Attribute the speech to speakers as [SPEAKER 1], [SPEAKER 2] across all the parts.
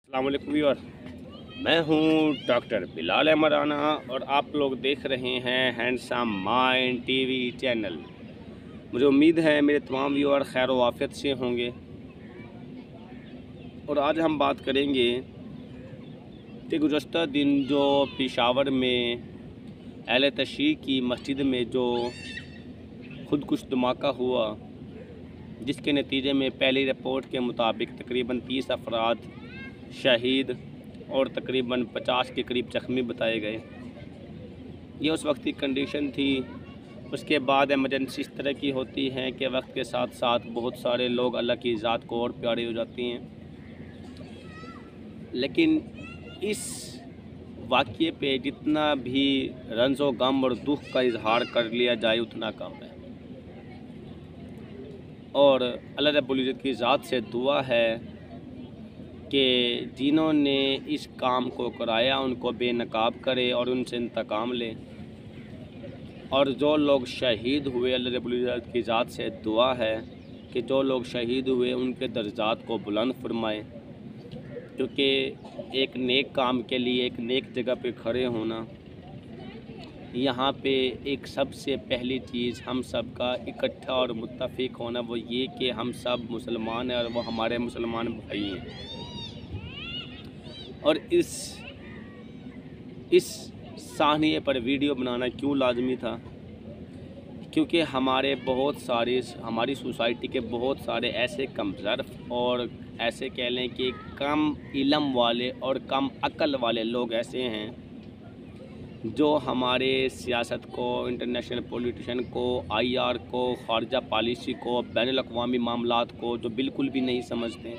[SPEAKER 1] अस्सलाम वालेकुम व्यूअर, मैं हूं डॉक्टर बिलाल अहमद राना और आप लोग देख रहे हैं हैंडसम माइंड टीवी चैनल। मुझे उम्मीद है मेरे तमाम व्यूअर खैर वाफ़ियत से होंगे। और आज हम बात करेंगे कि गुज़श्ता दिन जो पेशावर में अहले तशय्युअ की मस्जिद में जो खुदकुश धमाका हुआ, जिसके नतीजे में पहली रिपोर्ट के मुताबिक तकरीबन 30 अफराद शहीद और तकरीबन 50 के करीब जख्मी बताए गए। ये उस वक्त की कंडीशन थी। उसके बाद एमरजेंसी इस तरह की होती हैं कि वक्त के साथ साथ बहुत सारे लोग अल्लाह की ज़ात को और प्यारे हो जाती हैं। लेकिन इस वाक़ये पे जितना भी रंजो गम और दुख का इजहार कर लिया जाए उतना कम है। और अल्लाह रब्बुल इज़्ज़त की ज़ात से दुआ है कि जिन्होंने इस काम को कराया उनको बेनकाब करे और उनसे इंतकाम ले। और जो लोग शहीद हुए, अल्लाह रब्बुल इज़्ज़त की ज़ात से दुआ है कि जो लोग शहीद हुए उनके दर्जात को बुलंद फरमाए, क्योंकि एक नेक काम के लिए एक नेक जगह पे खड़े होना, यहाँ पे एक सबसे पहली चीज़ हम सब का इकट्ठा और मुत्तफ़िक होना वो ये कि हम सब मुसलमान हैं और वो हमारे मुसलमान भाई हैं। और इस साहनिए पर वीडियो बनाना क्यों लाजमी था? क्योंकि हमारी सोसाइटी के बहुत सारे ऐसे कमज़र्फ़ और ऐसे कह लें कि कम इल्म वाले और कम अक्ल वाले लोग ऐसे हैं जो हमारे सियासत को, इंटरनेशनल पॉलिटिशियन को, आईआर को, ख़ारजा पॉलिसी को, बैनुल-अक़वामी मामलात को जो बिल्कुल भी नहीं समझते,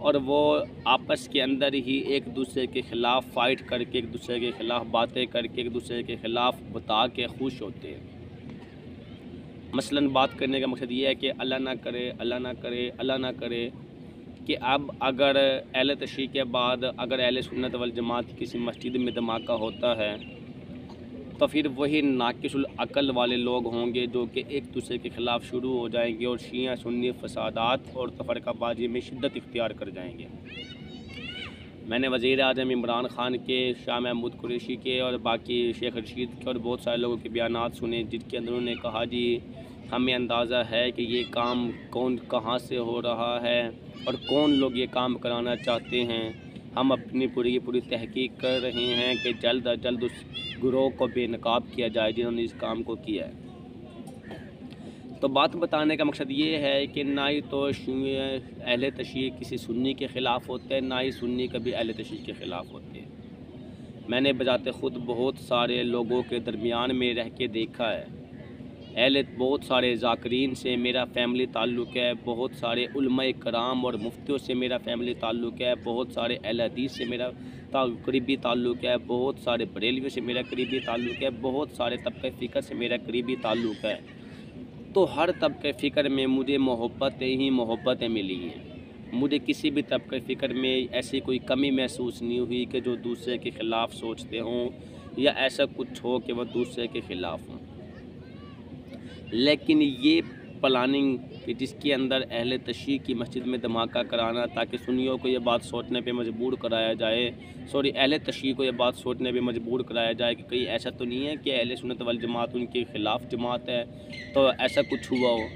[SPEAKER 1] और वो आपस के अंदर ही एक दूसरे के ख़िलाफ़ फ़ाइट करके, एक दूसरे के ख़िलाफ़ बातें करके, एक दूसरे के ख़िलाफ़ बता के खुश होते हैं। मसलन बात करने का मकसद ये है कि अल्लाह ना करे, अल्लाह ना करे, अल्लाह ना करे कि अब अगर अहले तशय्युअ के बाद अगर अहले सुन्नत वल जमात किसी मस्जिद में धमाका होता है तो फिर वही नाक़िसुल अक़ल वाले लोग होंगे जो कि एक दूसरे के ख़िलाफ़ शुरू हो जाएंगे और शिया सुन्नी फ़सादात और तफ़रक़ाबाज़ी में शिद्दत इख्तियार कर जाएंगे। मैंने वज़ीर आज़म इमरान ख़ान के, शाह महमूद कुरैशी के और बाकी शेख रशीद के और बहुत सारे लोगों के बयानात सुने, जिनके अंदर उन्होंने कहा जी हमें अंदाज़ा है कि ये काम कौन कहाँ से हो रहा है और कौन लोग ये काम कराना चाहते हैं। हम अपनी पूरी की पूरी तहकीक कर रहे हैं कि जल्द अज जल्द उस गिरोह को बेनकाब किया जाए जिन्होंने इस काम को किया है। तो बात बताने का मकसद ये है कि ना ही तो अहले तशय्युअ किसी सुन्नी के ख़िलाफ़ होते हैं, ना ही सुन्नी कभी अहले तशय्युअ के ख़िलाफ़ होते हैं। मैंने बजाते ख़ुद बहुत सारे लोगों के दरमियान में रह के देखा है। बहुत सारे ज़ाकिरीन से मेरा फ़ैमिली ताल्लुक़ है, बहुत सारे उलमाए कराम और मुफ्तियों से मेरा फ़ैमिली ताल्लुक़ है, बहुत सारे अहले हदीस से मेरा करीबी ताल्लुक़ है, बहुत सारे बरेलवियों से मेरा करीबी ताल्लुक़ है, बहुत सारे तबक़े फ़िक्र से मेरा करीबी ताल्लुक़ है। तो हर तबक़े फ़िक्र में मुझे मोहब्बतें मिली हैं। मुझे किसी भी तबक़े फ़िक्र में ऐसी कोई कमी महसूस नहीं हुई कि जो दूसरे के ख़िलाफ़ सोचते हों या ऐसा कुछ हो कि वह दूसरे के ख़िलाफ़ हों। लेकिन ये प्लानिंग कि जिसके अंदर अहले तशय्युअ की मस्जिद में धमाका कराना ताकि सुन्नियों को ये बात सोचने पे मजबूर कराया जाए, अहले तशय्युअ को ये बात सोचने पे मजबूर कराया जाए कि कहीं ऐसा तो नहीं है कि अहले सुन्नत वल जमात उनके ख़िलाफ़ जमात है तो ऐसा कुछ हुआ हो,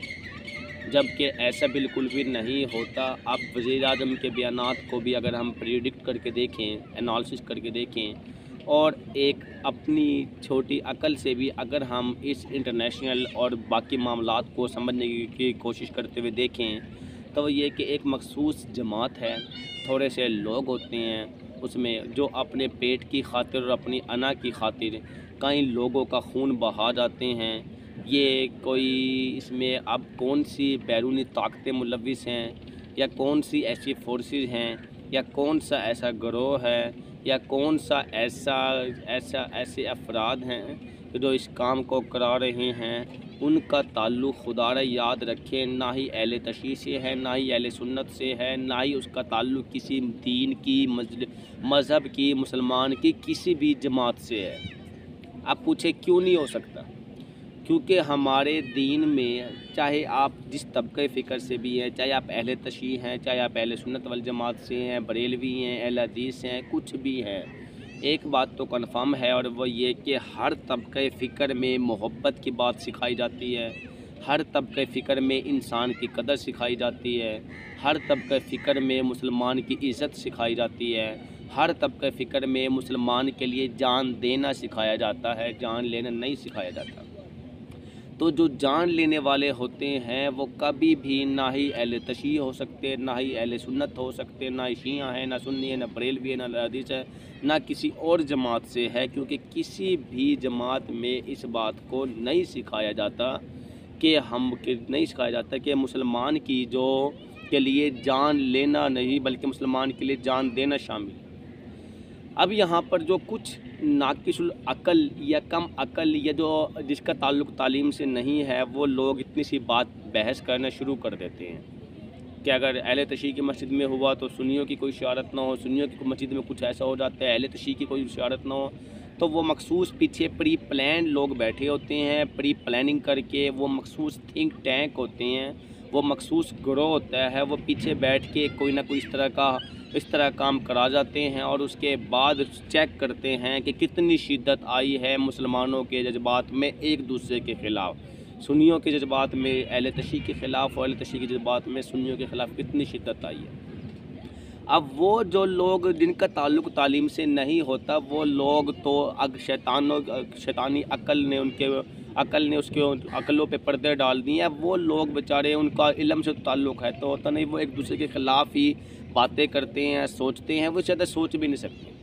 [SPEAKER 1] जबकि ऐसा बिल्कुल भी नहीं होता। अब वज़ीर आज़म के बयानात को भी अगर हम प्रेडिक्ट करके देखें, एनालिसिस करके देखें और एक अपनी छोटी अकल से भी अगर हम इस इंटरनेशनल और बाकी मामलात को समझने की कोशिश करते हुए देखें तो ये कि एक मखसूस जमात है, थोड़े से लोग होते हैं उसमें जो अपने पेट की खातिर और अपनी अना की खातिर कई लोगों का खून बहा जाते हैं। ये कोई इसमें अब कौन सी बैरूनी ताकतें मुलविस हैं या कौन सी ऐसी फोर्सेस हैं या कौन सा ऐसा गिरोह है या कौन सा ऐसे अफराद हैं जो इस काम को करा रहे हैं, उनका ताल्लुक़ खुदारा याद रखें ना ही अहले तशय्युअ से है, ना ही अहले सुन्नत से है, ना ही उसका ताल्लुक़ किसी दीन की, मज़हब की, मुसलमान की किसी भी जमात से है। आप पूछे क्यों नहीं हो सकता? क्योंकि हमारे दीन में चाहे आप जिस तबके फ़िक्र से भी हैं, चाहे आप अहले तशय्युह हैं, चाहे आप अहले सुन्नत वल जमात से हैं, बरेलवी हैं, अहले हदीस हैं, कुछ भी हैं, एक बात तो कन्फर्म है और वो ये कि हर तबके फ़िक्र में मोहब्बत की बात सिखाई जाती है, हर तबके फ़िक्र में इंसान की कदर सिखाई जाती है, हर तबके फ़िक्र में मुसलमान की इज़्ज़त सिखाई जाती है, हर तबके फ़िक्र में मुसलमान के लिए जान देना सिखाया जाता है, जान लेना नहीं सिखाया जाता। तो जो जान लेने वाले होते हैं वो कभी भी ना ही अहले तशय्युह हो सकते, ना ही अहले सुन्नत हो सकते, ना ही शिया है, ना सुन्नी है, ना बरेलवी है, ना हदीस है, ना किसी और जमात से है, क्योंकि किसी भी जमात में इस बात को नहीं सिखाया जाता नहीं सिखाया जाता कि मुसलमान की जो के लिए जान लेना नहीं बल्कि मुसलमान के लिए जान देना शामिल है। अब यहाँ पर जो कुछ नाकिसुल अकल या कम अकल या जो जिसका ताल्लुक़ तालीम से नहीं है, वो लोग इतनी सी बात बहस करना शुरू कर देते हैं कि अगर अहले तशय्युह की मस्जिद में हुआ तो सुन्नियों की कोई इशारत ना हो, सुन्नियों की मस्जिद में कुछ ऐसा हो जाता है, अहले तशय्युह की कोई इशारत ना हो, तो वो मखसूस पीछे प्री प्लान लोग बैठे होते हैं, प्री प्लानिंग करके वो मखसूस थिंक टैंक होते हैं, वो मखसूस गिरोह होता है, वो पीछे बैठ के कोई ना कोई इस तरह काम करा जाते हैं और उसके बाद चेक करते हैं कि कितनी शिद्दत आई है मुसलमानों के जज्बात में एक दूसरे के ख़िलाफ़, सुन्नियों के जज्बात में अहले तशय्युह के ख़िलाफ़ और अहले तशय्युह के जज्बात में सुन्नियों के ख़िलाफ़ कितनी शिद्दत आई है। अब वो जो लोग जिनका ताल्लुक़ तालीम से नहीं होता, वो लोग तो शैतानी अकल ने उसके अकलों पे पर्दे डाल दिए हैं। वो लोग बेचारे उनका इल्म से ताल्लुक़ है तो होता नहीं, वो एक दूसरे के ख़िलाफ़ ही बातें करते हैं, सोचते हैं, वो शायद सोच भी नहीं सकते।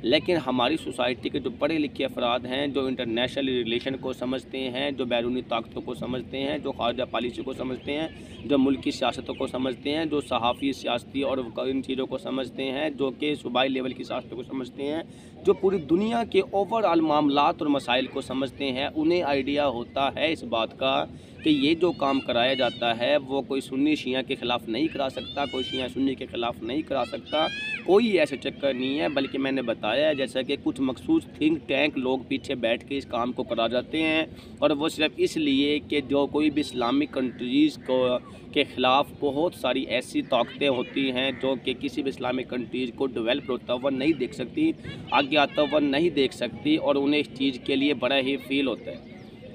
[SPEAKER 1] लेकिन हमारी सोसाइटी के जो पढ़े लिखे अफराद हैं, जो इंटरनेशनल रिलेशन को समझते हैं, जो बैरूनी ताकतों को समझते हैं, जो ख़ारजा पॉलिसी को समझते हैं, जो मुल्क की सियासतों को समझते हैं, जो सहाफ़ी सियासती और इन चीज़ों को समझते हैं, जो कि सूबाई लेवल की सियासतों को समझते हैं, जो पूरी दुनिया के ओवरऑल मामलात और मसाइल को समझते हैं, उन्हें आइडिया होता है इस बात का कि ये जो काम कराया जाता है वो कोई सुन्नी शिया के ख़िलाफ़ नहीं करा सकता, कोई शिया सुन्नी के ख़िलाफ़ नहीं करा सकता, कोई ऐसा चक्कर नहीं है। बल्कि मैंने बताया है जैसा कि कुछ मखसूस थिंक टैंक लोग पीछे बैठ के इस काम को करा जाते हैं, और वो सिर्फ इसलिए कि जो कोई भी इस्लामिक कंट्रीज़ के ख़िलाफ़ बहुत सारी ऐसी ताकतें होती हैं जो कि किसी भी इस्लामिक कंट्रीज़ को डेवलप होता हुआ नहीं देख सकती, आगे आता हुआ नहीं देख सकती, और उन्हें इस चीज़ के लिए बड़ा ही फील होता है।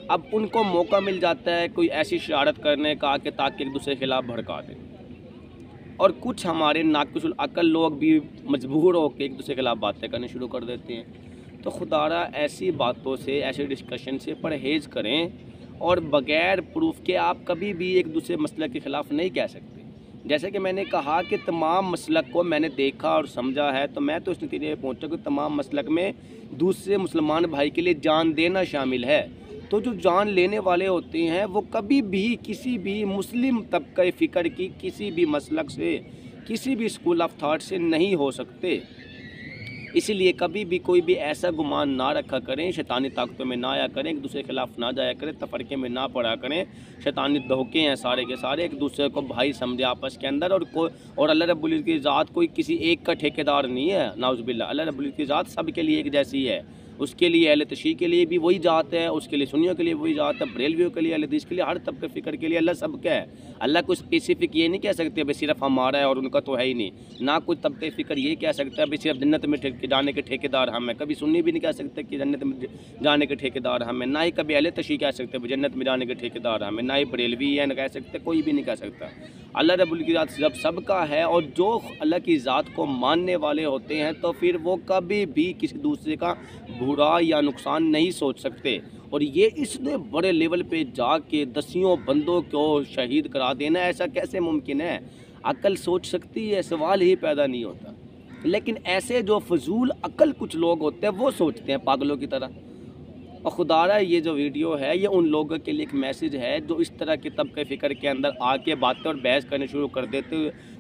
[SPEAKER 1] अब उनको मौका मिल जाता है कोई ऐसी शरारत करने का कि ताकि एक दूसरे के खिलाफ भड़का दें, और कुछ हमारे नाकिसुल अकल लोग भी मजबूर होकर एक दूसरे के खिलाफ बातें करने शुरू कर देते हैं। तो खुदारा ऐसी बातों से, ऐसे डिस्कशन से परहेज़ करें, और बग़ैर प्रूफ के आप कभी भी एक दूसरे मसलक के ख़िलाफ़ नहीं कह सकते। जैसे कि मैंने कहा कि तमाम मसलक को मैंने देखा और समझा है, तो मैं तो इस नतीजे में पहुँचा कि तमाम मसलक में दूसरे मुसलमान भाई के लिए जान देना शामिल है। तो जो जान लेने वाले होते हैं वो कभी भी किसी भी मुस्लिम तबके फ़िक्र की किसी भी मसलक से, किसी भी स्कूल ऑफ थाट से नहीं हो सकते। इसीलिए कभी भी कोई भी ऐसा गुमान ना रखा करें, शैतानी ताकतों में ना आया करें, एक दूसरे के खिलाफ़ ना जाया करें, तफरके में ना पड़ा करें। शैतानी धोखे हैं सारे के सारे, एक दूसरे को भाई समझे आपस के अंदर। और अल्लाह रब्बुल इज़्ज़त की ज़ात कोई किसी एक का ठेकेदार नहीं है, नाउज़ुबिल्लाह। अल्लाह रब्बुल इज़्ज़त की ज़ात सब के लिए एक जैसी है। उसके लिए अहले तशय्युह के लिए भी वही ज़ात है, उसके लिए सुन्नियों के लिए वही ज़ात है, बरेलवियों के लिए, अहले हदीस के लिए, हर तबके फ़िक्र के लिए अल्लाह सबका है। अल्लाह को स्पेसिफिक ये नहीं कह सकते भाई सिर्फ हमारा है और उनका तो है ही नहीं। ना कोई तबके फ़िक्र ये कह सकता है भाई सिर्फ जन्नत में जाने के ठेकेदार हम हैं। कभी सुन्नी भी नहीं कह सकते कि जन्नत में जाने के ठेकेदार हम हैं। ना ही कभी अहले तशय्युह कह सकते भाई जन्नत में जाने के ठेकेदार हम हैं। ना ही बरेलवी है, ना कह सकते, कोई भी नहीं कह सकता। अल्लाह रब्बुल की ज़ात जब सबका है, और जो अल्लाह की ज़ात को मानने वाले होते हैं तो फिर वो कभी भी किसी दूसरे का बुरा या नुकसान नहीं सोच सकते। और ये इसने बड़े लेवल पे जाके दसियों बंदों को शहीद करा देना, ऐसा कैसे मुमकिन है? अक्ल सोच सकती है, सवाल ही पैदा नहीं होता। लेकिन ऐसे जो फजूल अक्ल कुछ लोग होते हैं वो सोचते हैं पागलों की तरह। और खुदारा ये जो वीडियो है ये उन लोगों के लिए एक मैसेज है जो इस तरह के तबके फ़िक्र के अंदर आके बातें और बहस करने शुरू कर देते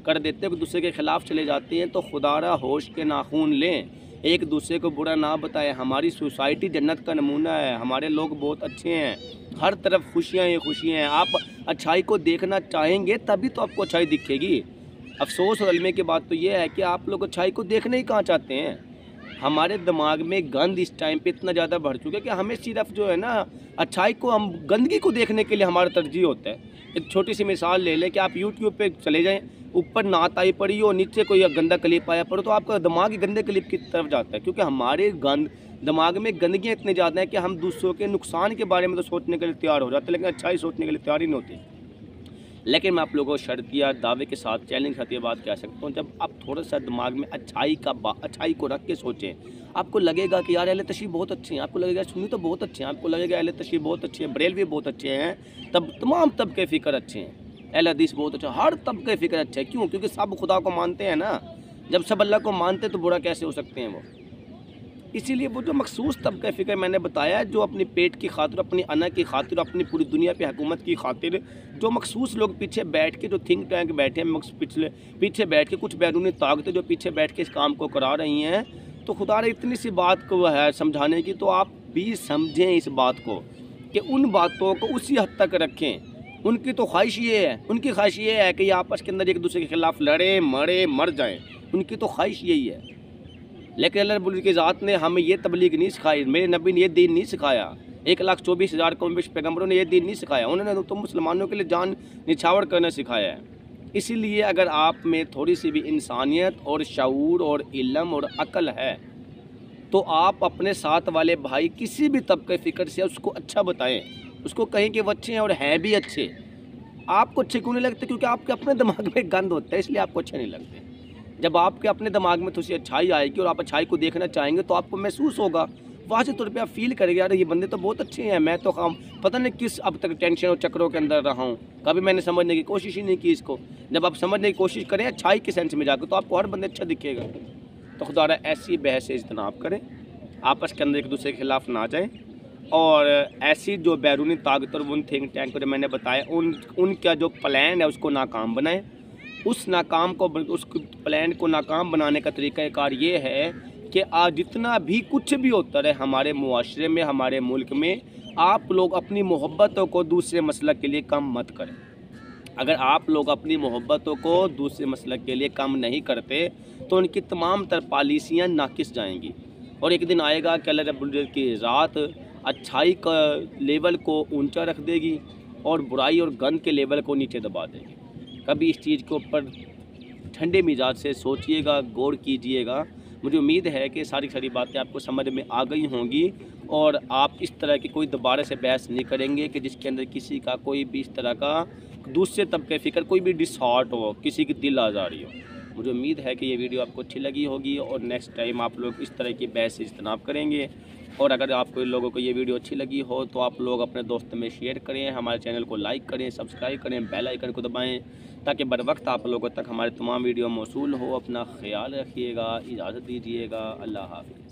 [SPEAKER 1] एक दूसरे के ख़िलाफ़ चले जाते हैं। तो खुदारा होश के नाखून लें, एक दूसरे को बुरा ना बताएं। हमारी सोसाइटी जन्नत का नमूना है, हमारे लोग बहुत अच्छे हैं, हर तरफ खुशियाँ ही खुशियाँ हैं। आप अच्छाई को देखना चाहेंगे तभी तो आपको अच्छाई दिखेगी। अफसोस और अलमे की बात तो ये है कि आप लोग अच्छाई को देखने ही कहाँ चाहते हैं। हमारे दिमाग में गंद इस टाइम पे इतना ज़्यादा बढ़ चुका है कि हमें सिर्फ जो है ना अच्छाई को, हम गंदगी को देखने के लिए हमारा तरजीह होता है। एक छोटी सी मिसाल ले लें कि आप यूट्यूब पे चले जाएं, ऊपर नात आई पड़ी हो, नीचे कोई गंदा क्लिप आया पड़ो, तो आपका दिमाग ही गंदे क्लिप की तरफ जाता है, क्योंकि हमारे दिमाग में गंदगियाँ इतनी ज़्यादा है कि हम दूसरों के नुकसान के बारे में तो सोचने के लिए तैयार हो जाते हैं, लेकिन अच्छाई सोचने के लिए तैयार ही नहीं होती। लेकिन मैं आप लोगों को शर्तिया दावे के साथ चैलेंज करती ये बात कह सकता हूँ, जब आप थोड़ा सा दिमाग में अच्छाई को रख के सोचें, आपको लगेगा कि यार अहले तशरीफ़ बहुत अच्छे हैं, आपको लगेगा सुन्नी तो बहुत अच्छे हैं, आपको लगेगा अहले तशरीफ़ बहुत अच्छे हैं, बरेलवी बहुत अच्छे हैं, तब तमाम तबके फ़िक्र अच्छे हैं, अहले हदीस बहुत अच्छा, हर तबके फ़िक्र अच्छे हैं। क्यों? क्योंकि सब खुदा को मानते हैं ना। जब सब अल्लाह को मानते तो बुरा कैसे हो सकते हैं वो। इसीलिए वो जो मखसूस तबका फ़िक्र मैंने बताया, जो अपनी पेट की खातिर, अपनी अना की खातिर, अपनी पूरी दुनिया पे हुकूमत की खातिर, जो मखसूस लोग पीछे बैठ के, जो थिंक टैंक बैठे हैं पीछे बैठ के, कुछ बैरूनी ताकतें जो पीछे बैठ के इस काम को करा रही हैं, तो खुदा ने इतनी सी बात को है समझाने की, तो आप भी समझें इस बात को कि उन बातों को उसी हद तक रखें। उनकी तो ख्वाहिश ये है, उनकी ख्वाहिश ये है कि ये आपस के अंदर एक दूसरे के खिलाफ लड़े, मर जाएँ, उनकी तो ख्वाहिश यही है। लेकिन अल्लाह रब्बुल की ज़ात ने हमें ये तबलीग नहीं सिखाई, मेरे नबी ने ये दीन नहीं सिखाया, 1,24,000 कौम पैगम्बरों ने ये दीन नहीं सिखाया, उन्होंने तो मुसलमानों के लिए जान निछावर करना सिखाया है। इसीलिए अगर आप में थोड़ी सी भी इंसानियत और शऊर और इल्म और अक्ल है, तो आप अपने साथ वाले भाई किसी भी तबके फ़िक्र से उसको अच्छा बताएँ, उसको कहें कि वो अच्छे हैं और हैं भी अच्छे। आपको अच्छे क्यों नहीं लगते? क्योंकि आपके अपने दिमाग में गंद होता है, इसलिए आपको अच्छे नहीं लगते। जब आपके अपने दिमाग में थोड़ी सी अच्छाई आएगी और आप अच्छाई को देखना चाहेंगे, तो आपको महसूस होगा, वाज़ेह तौर पे आप फील करेंगे, यार ये बंदे तो बहुत अच्छे हैं, मैं तो पता नहीं किस अब तक टेंशन और चक्रों के अंदर रहा हूँ, कभी मैंने समझने की कोशिश ही नहीं की इसको। जब आप समझने की कोशिश करें अच्छाई के सेंस में जाकर, तो आपको हर बंदे अच्छा दिखेगा। तो खुदा ऐसी बहस से इज्तनाब करें, आपस के अंदर एक दूसरे के खिलाफ ना जाएँ, और ऐसी जो बैरूनी ताकत और उन थिंक टैंक जो मैंने बताया, उनका जो प्लान है उसको नाकाम बनाएं। उस प्लान को नाकाम बनाने का तरीक़ाकार ये है कि आज जितना भी कुछ भी होता रहे हमारे मुआशरे में, हमारे मुल्क में, आप लोग अपनी मोहब्बतों को दूसरे मसलक के लिए कम मत करें। अगर आप लोग अपनी मोहब्बतों को दूसरे मसलक के लिए कम नहीं करते, तो उनकी तमाम तर पॉलिसियाँ नाकिस जाएंगी, और एक दिन आएगा कि अल्लाह रब्बुल की ज़ात अच्छाई का लेवल को ऊंचा रख देगी और बुराई और गंद के लेवल को नीचे दबा देगी। कभी इस चीज़ के ऊपर ठंडे मिजाज से सोचिएगा, गौर कीजिएगा। मुझे उम्मीद है कि सारी बातें आपको समझ में आ गई होंगी, और आप इस तरह की कोई दोबारा से बहस नहीं करेंगे कि जिसके अंदर किसी का कोई भी इस तरह का दूसरे तबके फ़िक्र, कोई भी डिसऑर्ट हो, किसी की दिल आज़ारी हो। मुझे उम्मीद है कि ये वीडियो आपको अच्छी लगी होगी, और नेक्स्ट टाइम आप लोग इस तरह की बहस से इज्तनाब करेंगे। और अगर आपको लोगों को ये वीडियो अच्छी लगी हो, तो आप लोग अपने दोस्तों में शेयर करें, हमारे चैनल को लाइक करें, सब्सक्राइब करें, बेल आइकन को दबाएं, ताकि बर वक्त आप लोगों तक हमारे तमाम वीडियो मौसूल हो। अपना ख्याल रखिएगा, इजाज़त दीजिएगा, अल्लाह हाफ़िज़।